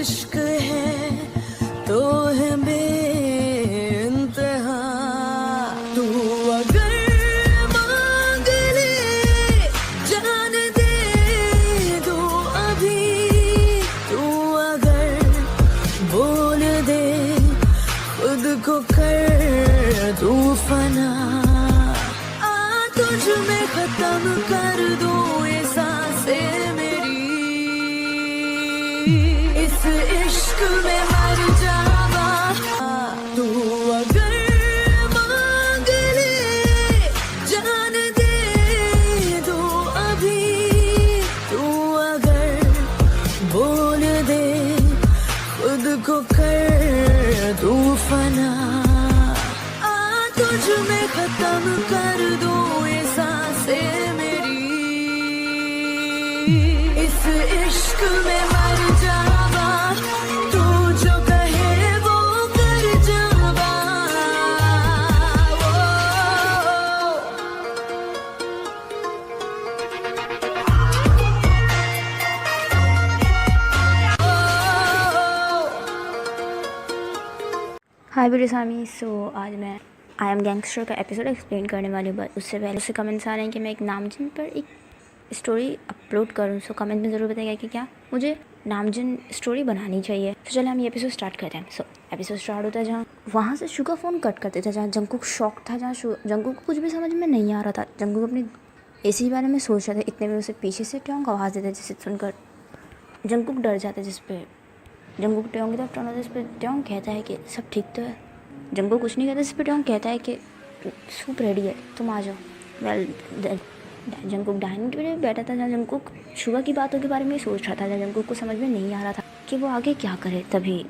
इश्क है तो है बेइंतहा। तू अगर मांग ले जान दे दो अभी, तू अगर बोल दे खुद को कर तू फना, आ तुझ में खत्म कर दूं ये सांसें मेरी, इस इश्क में मर जावा। तू अगर मांग ले जान दे दो अभी, तू अगर बोल दे खुद को कर तू फना, आ तुझ में खत्म कर दूं ये सांसें मेरी, इस इश्क में मर जावा। तू जो कहे वो कर जावा। हाय बिरसामी। सो आज मैं आई एम गैंगस्टर का एपिसोड एक्सप्लेन करने वाली हूँ, बट उससे पहले उससे कमेंट्स आ रहे हैं कि मैं एक नामजन पर एक स्टोरी अपलोड करूँ। सो कमेंट में ज़रूर बताइएगा कि क्या मुझे नामजन स्टोरी बनानी चाहिए। तो चलो हम ये एपिसोड स्टार्ट करते हैं। सो एपिसोड स्टार्ट होता है जहाँ वहाँ से शुगा फ़ोन कट करते थे, जहाँ जंकुक शॉक था, जहाँ जंकुक को कुछ भी समझ में नहीं आ रहा था। जंकुक अपनी एसी के बारे में सोच रहे थे, इतने में उसे पीछे से ट्योंग आवाज़ देते, जिसे सुनकर जंकुक डर जाता है। जिसपे जंकुक ट्योंग की तरफ टर्न होता है, जिस पर ट्योंग कहता है कि सब ठीक तो है। जंकुक कुछ नहीं कहता, जिस पर ट्योंग कहता है कि सूप रेडी है, तुम आ जाओ। वेल जंकुक डाइनिंग टेबल पे बैठा था, जहाँ जंकुक शुगा की बातों के बारे में सोच रहा था, जहाँ जंकुक को समझ में नहीं आ रहा था कि वो आगे क्या करे। तभी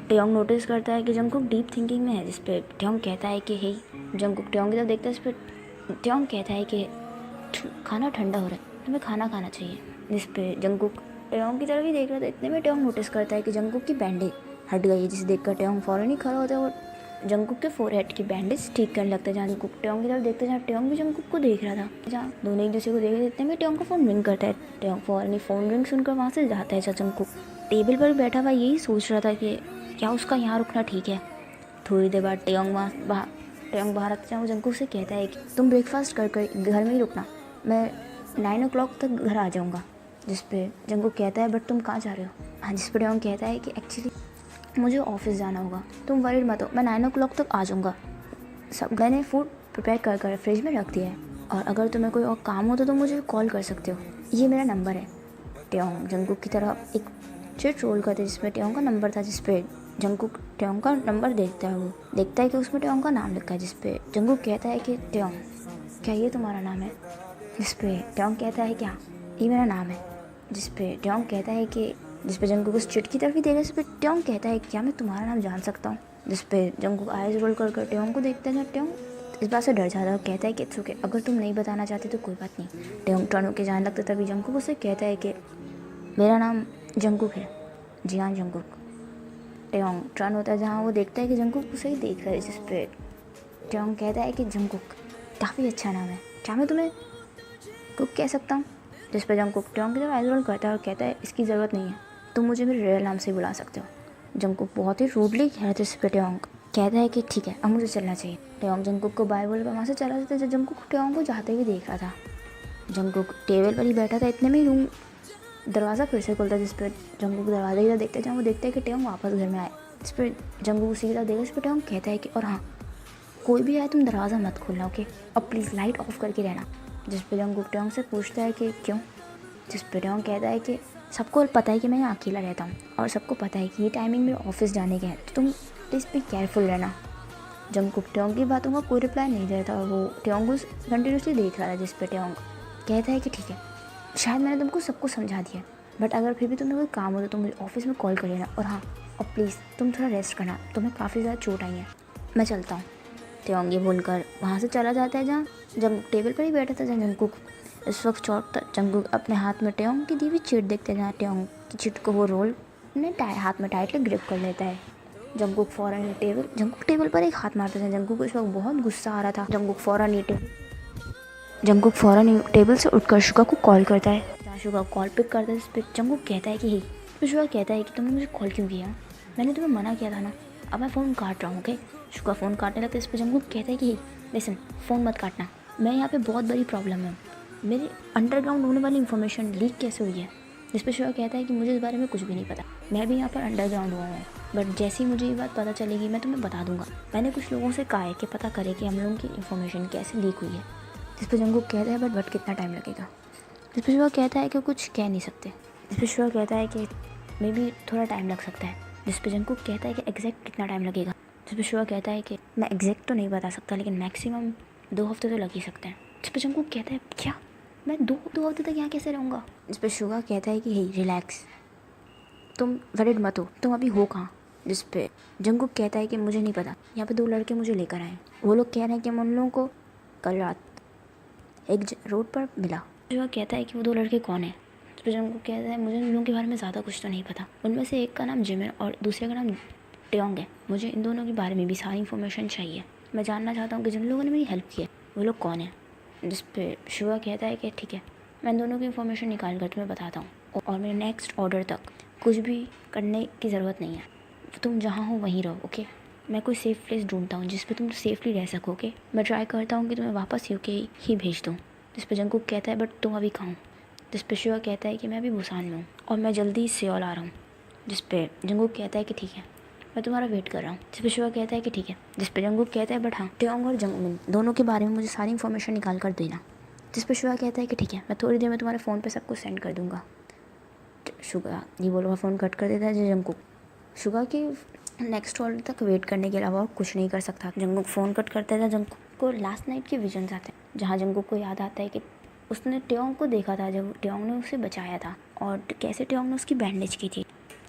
ट्योंग नोटिस करता है कि जंकुक डीप थिंकिंग में है, जिस पे ट्योंग कहता है कि हे। जंकुक ट्योंग की तरफ देखता है, जिस पर ट्योंग कहता है कि खाना ठंडा हो रहा है, तुम्हें खाना खाना चाहिए। जिस पे जंकुक ट्योंग की तरफ ही देख रहा था। इतने में ट्योंग नोटिस करता है कि जंकुक की बैंडेज हट गई है, जिसे देखकर ट्योंग फ़ौरन ही खड़ा होता है और जंकुक के फोरहेड की बैंडेज ठीक करने लगता है। जहाँ जंकुक ट्योंग की तरफ देखता है, जहाँ ट्योंग भी जंकुक को देख रहा था, जहाँ दोनों एक दूसरे को देख रहे थे। इतने में ट्योंग का फ़ोन रिंग करता है। ट्योंग फ़ौरन ही फ़ोन रिंग सुनकर वहाँ से जाता है। जहाँ जंकुक टेबल पर बैठा हुआ यही सोच रहा था कि क्या उसका यहाँ रुकना ठीक है। थोड़ी देर बाद ट्योंग बाहर आता है, वो जंकुक से कहता है कि तुम ब्रेकफास्ट कर घर में ही रुकना, मैं 9 o'clock तक घर आ जाऊँगा। जिस पे जंकुक कहता है बट तुम कहाँ जा रहे हो। हाँ, जिस पर ट्योंग कहता है कि एक्चुअली मुझे ऑफिस जाना होगा, तुम वरीड मत हो, मैं 9 o'clock तक आ जाऊँगा। सब मैंने फूड प्रिपेयर कर फ्रिज में रख दिया है, और अगर तुम्हें कोई और काम हो तो तुम मुझे कॉल कर सकते हो, ये मेरा नंबर है। ट्योंग जंकुक की तरह एक चिट रोल करते जिसमें ट्योंग का नंबर था, जिस पे जंकुक ट्योंग का नंबर देखता है। वो देखता है कि उसमें ट्योंग का नाम लिखा है, जिस पे जंकुक कहता है कि ट्योंग क्या ये तुम्हारा नाम है। जिस पे ट्योंग कहता है क्या ये मेरा नाम है। जिस पे ट्योंग कहता है कि जिस पे जंकुक उस चिट की तरफ ही देखा, जिस पे ट्योंग कहता है क्या मैं तुम्हारा नाम जान सकता हूँ। जिस पे जंकुक आइज रोल कर ट्योंग को देखता है। ट्योंग इस बात से डर जाता है और कहता है कि इट्स ओके, अगर तुम नहीं बताना चाहते तो कोई बात नहीं। ट्योंग टर्न होकर जाने लगता, तभी जंकुक उसे कहता है कि मेरा नाम जंकुक है। जी हाँ जंकुक। ट्योंग टर्न होता है, जहाँ वो देखता है कि जंकुक उसे ही देख रहा है। जिस पे ट्योंग कहता है कि जंकुक काफ़ी अच्छा नाम है, क्या मैं तुम्हें कुक कह सकता हूँ। जिस पर जंकुक ट्योंग की तरफ आइज रोल करता है और कहता है इसकी ज़रूरत नहीं है, तुम मुझे मेरे रियल नाम से बुला सकते हो। जंकुक बहुत ही रूडली कह रहे थे। इस पर ट्योंग कहता है कि ठीक है, अब मुझे चलना चाहिए। ट्योंग जंकुक को बाय बोल कर वहाँ से चला जाता है। जब जंकुक ट्योंग को जाते हुए देख रहा था, जंकुक टेबल पर ही बैठा था। इतने में ही रूम दरवाज़ा फिर से खुलता है, जिस पर जंकुक दरवाज़ा की तरफ देखता है, जहाँ वो देखता है कि ट्योंग वापस घर में आए। इस पर जंकुक उसी की तरफ देखा। इस पर ट्योंग कहता है कि और हाँ, कोई भी आए तुम दरवाज़ा मत खोलना, ओके, और प्लीज़ लाइट ऑफ करके रहना। जिस पर जंकुक ट्योंग से पूछता है कि क्यों। जिस पर ट्योंग कहता है कि सबको पता है कि मैं यहाँ अकेला रहता हूँ, और सबको पता है कि ये टाइमिंग मेरे ऑफिस जाने के हैं, तो तुम प्लीज़ भी केयरफुल रहना। जंकुक ट्योंग की बातों का कोई रिप्लाई नहीं देता और वो ट्योंग को कंटिन्यूसली देख रहा था। जिस पे ट्योंग कहता है कि ठीक है, शायद मैंने तुमको सब कुछ समझा दिया, बट अगर फिर भी तुम्हें कोई काम हो तो तुम मुझे ऑफिस में कॉल कर लेना, और हाँ, और प्लीज़ तुम थोड़ा रेस्ट करना, तुम्हें काफ़ी ज़्यादा चोट आई है, मैं चलता हूँ। ट्योंग ये बोलकर वहाँ से चला जाता है, जहाँ जंकुक टेबल पर ही बैठा था। जहाँ जंकुक इस वक्त चौथ जंकुक अपने हाथ में ट्योंग की दी हुई चिट देखते हैं, जहाँ ट्योंग की चिट को वो रोल अपने हाथ में टाइटली ग्रिप कर लेता है। जंकुक टेबल पर एक हाथ मारता है। जंकुक को इस वक्त बहुत गुस्सा आ रहा था। जंकुक फ़ौरन ही टेबल से उठकर शुगा को कॉल करता है। जहाँ शुगा कॉल पिक करता है, इस पर जंकुक कहता है कि फिर शुगा कहता है कि तुमने मुझे कॉल क्यों किया, मैंने तुम्हें मना किया था ना, अब मैं फ़ोन काट रहा हूँ। ओके, शुगा फ़ोन काटने लगता है। इस पर जंगकुक कहता है कि लिसन, फ़ोन मत काटना, मैं यहाँ पे बहुत बड़ी प्रॉब्लम है, मेरी अंडरग्राउंड होने वाली इन्फॉर्मेशन लीक कैसे हुई है। जिस पर शुगा कहता है कि मुझे इस बारे में कुछ भी नहीं पता, मैं भी यहाँ पर अंडरग्राउंड हुआ हूँ, बट जैसे ही मुझे ये बात पता चलेगी मैं तुम्हें बता दूंगा। मैंने कुछ लोगों से कहा है कि पता करे कि हम लोगों की इन्फॉर्मेशन कैसे लीक हुई है। जिस पर जंगकुक कहता है बट कितना टाइम लगेगा। जिस पर शुगा कहता है कि कुछ कह नहीं सकते। जिस पर शुगा कहता है कि मे भी थोड़ा टाइम लग सकता है। जिस पर जंगकुक कहता है कि एग्जैक्ट कितना टाइम लगेगा। जिस पर शुगा कहता है कि मैं एग्जैक्ट तो नहीं बता सकता, लेकिन मैक्सिमम 2 हफ्ते तो लग ही सकते हैं। जिस पर जंगकुक कहता है क्या, मैं दो हफ्ते तक यहाँ कैसे रहूँगा। जिस पर शुगा कहता है कि हे रिलैक्स, तुम वरिड मत हो, तुम अभी हो कहाँ। जिस पे जंगकुक कहता है कि मुझे नहीं पता, यहाँ पे 2 लड़के मुझे लेकर आए, वो लोग कह रहे हैं कि हम उन लोगों को कल रात एक रोड पर मिला। शुगा कहता है कि वो 2 लड़के कौन है। जिस पर जंगकुक कहता है मुझे इन लोगों के बारे में ज़्यादा कुछ तो नहीं पता, उनमें से एक का नाम जिमिन और दूसरे का नाम टेयोंग है, मुझे इन दोनों के बारे में भी सारी इन्फॉर्मेशन चाहिए, मैं जानना चाहता हूँ कि जिन लोगों ने मेरी हेल्प की है वो लोग कौन है। जिस पे शुगा कहता है कि ठीक है, मैं इन दोनों की इन्फॉर्मेशन निकाल कर तुम्हें बताता हूँ, और मेरे नेक्स्ट ऑर्डर तक कुछ भी करने की ज़रूरत नहीं है, तुम जहाँ हो वहीं रहो। ओके, मैं कोई सेफ़ प्लेस ढूंढता हूँ जिस पे तुम सेफली रह सको। ओके, मैं ट्राई करता हूँ कि तुम्हें वापस यूके ही भेज दूँ। जिस पे जंगकुक कहता है बट तुम अभी कहाँ हो। जिस पे शुगा कहता है कि मैं अभी बुसान में हूँ और मैं जल्दी ही सियोल आ रहा हूँ। जिस पे जंगकुक कहता है कि ठीक है, मैं तुम्हारा वेट कर रहा हूँ। जिस पे शुगा कहता है कि ठीक है। जिस पे जंगकुक कहता है बट हाँ, टेयोंग और जंगमिन दोनों के बारे में मुझे सारी इन्फॉर्मेशन निकाल कर देना। जिस पे शुगा कहता है कि ठीक है, मैं थोड़ी देर में तुम्हारे फ़ोन पे सब कुछ सेंड कर दूँगा। शुगा ये बोलूँगा फ़ोन कट कर देता है। जंगकुक शुगा के नेक्स्ट ऑर्डर तक वेट करने के अलावा और कुछ नहीं कर सकता। जंगकुक फ़ोन कट करता है। जंगकुक को लास्ट नाइट के विजन्स आते हैं, जहाँ जंगकुक को याद आता है कि उसने टेयोंग को देखा था जब टेयोंग ने उसे बचाया था, और कैसे टेयोंग ने उसकी बैंडेज की थी।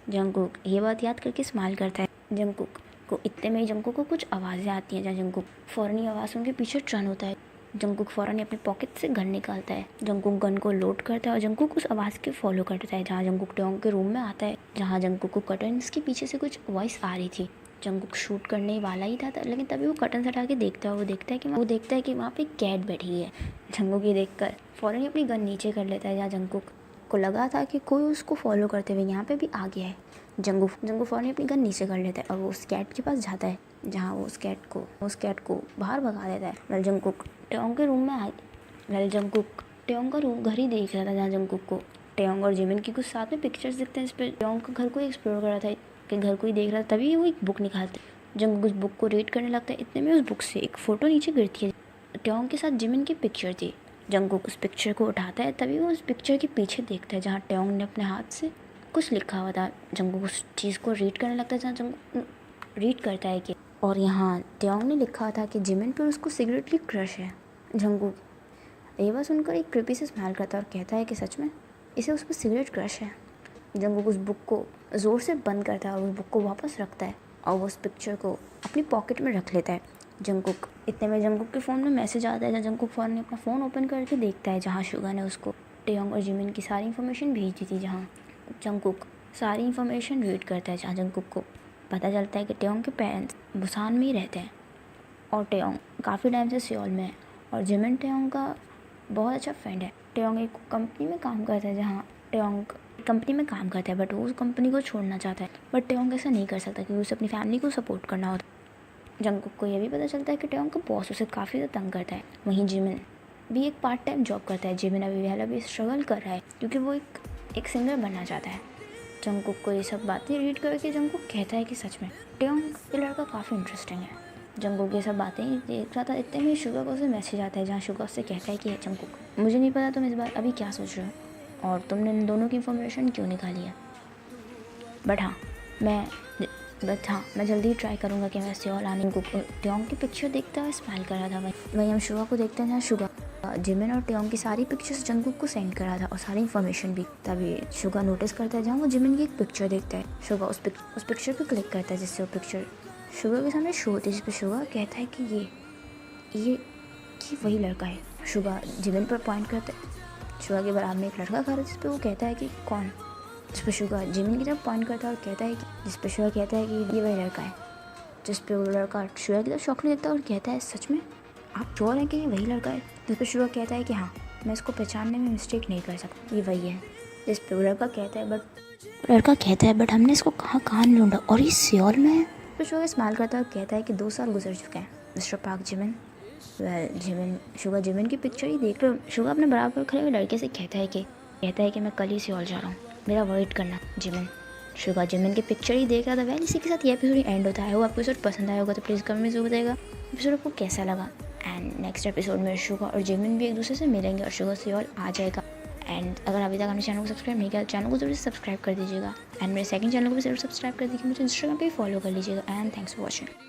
जंगकुक ये बात याद करके स्माइल करता है। जंगकुक को इतने में ही जंगकुक को कुछ आवाज़ें आती हैं, जहाँ जंगकुक फ़ौरन ही आवाज़ सुन के पीछे टर्न होता है। जंगकुक फ़ौरन ही अपने पॉकेट से गन निकालता है। जंगकुक गन को लोड करता है और जंगकुक उस आवाज़ के फॉलो करता है, जहाँ जंगकुक टेयोंग के रूम में आता है, जहाँ जंगकुक को कर्टन्स के पीछे से कुछ वॉइस आ रही थी। जंगकुक शूट करने वाला ही था, लेकिन तभी वो कर्टन हटा के देखता है। वो देखता है कि वहाँ पे कैट बैठी है। जंगकुक ये देखकर फ़ौरन ही अपनी गन नीचे कर लेता है, जहाँ जंगकुक को लगा था कि कोई उसको फॉलो करते हुए यहाँ पे भी आ गया है। जंगकुक फ़ौरन अपनी गन नीचे कर लेता है और वो उस कैट के पास जाता है, जहाँ वो उस कैट को बाहर भगा देता है। वेल जंगकुक टेयोंग के रूम में जंगकुक टेयोंग का रूम घर ही देख रहा था, जहाँ जंगकुक को टेयोंग और जिमिन की कुछ साथ में पिक्चर्स दिखते हैं। इस पर टेयोंग का घर को एक्सप्लोर कर रहा था, कि घर को ही देख रहा था, तभी वो एक बुक निकालते। जंगकुक उस बुक को रीड करने लगता है। इतने में उस बुक से एक फ़ोटो नीचे गिरती है। टेयोंग के साथ जिमिन की पिक्चर थी। जंगकुक उस पिक्चर को उठाता है, तभी वो उस पिक्चर के पीछे देखता है, जहाँ टेयोंग ने अपने हाथ से कुछ लिखा हुआ था। जंगकुक उस चीज़ को रीड करने लगता है, जहाँ जंगकुक रीड करता है कि, और यहाँ टेयोंग ने लिखा था कि जिमिन पर उसको सीक्रेटली क्रश है। जंगकुक ये बात सुनकर एक क्रिपी से स्माइल करता है और कहता है कि सच में इसे उस पर सिगरेट क्रश है। जंगकुक उस बुक को ज़ोर से बंद करता है और उस बुक को वापस रखता है, और वो उस पिक्चर को अपनी पॉकेट में रख लेता है। जंगकुक इतने में जंगकुक के फ़ोन में मैसेज आता है, जहाँ जंगकुक फ़ौरन अपना फ़ोन ओपन करके देखता है, जहाँ शुगा ने उसको टेयोंग और जिमिन की सारी इन्फॉर्मेशन भेजी थी। जहाँ जंगकुक सारी इन्फॉर्मेशन रीड करता है, जहाँ जंगकुक को पता चलता है कि टेयोंग के पेरेंट्स बुसान में ही रहते हैं और टेयोंग काफ़ी टाइम से सियोल में है, और जिमिन टेयोंग का बहुत अच्छा फ्रेंड है। टेयोंग एक कंपनी में काम करता है, जहाँ टेयोंग कंपनी में काम करता है, बट वो उस कंपनी को छोड़ना चाहता है, बट टेयोंग ऐसा नहीं कर सकता क्योंकि उसे अपनी फैमिली को सपोर्ट करना होता है। जंगकुक को यह भी पता चलता है कि टेयोंग का बॉस उसे काफ़ी ज़्यादा तंग करता है। वहीं जिमिन भी एक पार्ट टाइम जॉब करता है। जिमिन अभी स्ट्रगल कर रहा है क्योंकि वो एक सिंगर बनना चाहता है। जंगकुक को ये सब बातें रीड करके जंगकुक कहता है कि सच में टेयोंग ये लड़का काफ़ी इंटरेस्टिंग है। जंगकुक ये सब बातें देख रहा था, इतने में शुगा को उसे मैसेज आता है, जहाँ शुगा उससे कहता है कि जंगकुक मुझे नहीं पता तुम इस बार अभी क्या सोच रहे हो और तुमने इन दोनों की इन्फॉर्मेशन क्यों निकाली है, बट हाँ मैं जल्दी ट्राई करूँगा कि मैं सियोल आने को। टेयोंग की पिक्चर देखता हुआ स्माइल कर रहा था। वहीं हम शुगा को देखते हैं, जहाँ शुगा जिमिन और टेयोंग की सारी पिक्चर्स जंगकुक को सेंड कर रहा था और सारी इन्फॉर्मेशन भी। तभी शुगा नोटिस करता है, जहाँ वो जिमिन की एक पिक्चर देखता है। शुगा उस पिक्चर पर क्लिक करता है, जिससे वो पिक्चर शुगा के सामने शो होती है, जिस पर शुगा कहता है कि ये वही लड़का है। शुगा जिमिन पर पॉइंट करता है। शुगा के बराबर में एक लड़का खड़ा है, जिस पर वो कहता है कि कौन। जिस पर शुगा जिमिन की तरफ पॉइंट करता है और कहता है कि जिस पर शुगा कहता है कि ये वही लड़का है। जिस पर वो लड़का शुगा की तरफ शॉकली देता है और कहता है सच में आप श्योर हैं कि ये वही लड़का है। जिस पर शुगा कहता है कि हाँ, मैं इसको पहचानने में मिस्टेक नहीं कर सकता, ये वही है। इस पे लड़का कहता है बट हमने इसको कहाँ ढूंढा और ये सियोल में है। तो शुगर स्माइल करता है और कहता है कि 2 साल गुजर चुके हैं mister park Jimin. Sugar Jimin की पिक्चर ही देख लो। शुगर अपने बराबर खड़े हुए लड़के से कहता है कि मैं कल ही सियोल जा रहा हूँ, मेरा वेट करना जिमिन। शुगर जिमिन की पिक्चर ही देख रहा था। वैसे इसी के साथ ये एपिसोड एंड होता है। वो आपको एपिसोड पसंद आया होगा तो प्लीज़ कमेंट में ज़रूर बताइएगा एपिसोड आपको कैसा लगा। एंड नेक्स्ट एपिसोड में शुगर और जिमिन भी एक दूसरे से मिलेंगे और शुगर सियोल आ जाएगा। एंड अगर अभी तक आपने चैनल को सब्सक्राइब नहीं किया तो चैनल को जरूर सब्सक्राइब कर दीजिएगा। एंड मेरे सेकंड चैनल को भी जरूर सब्सक्राइब कर दीजिए, मुझे इंस्टाग्राम पे फॉलो कर लीजिएगा। And thanks for watching.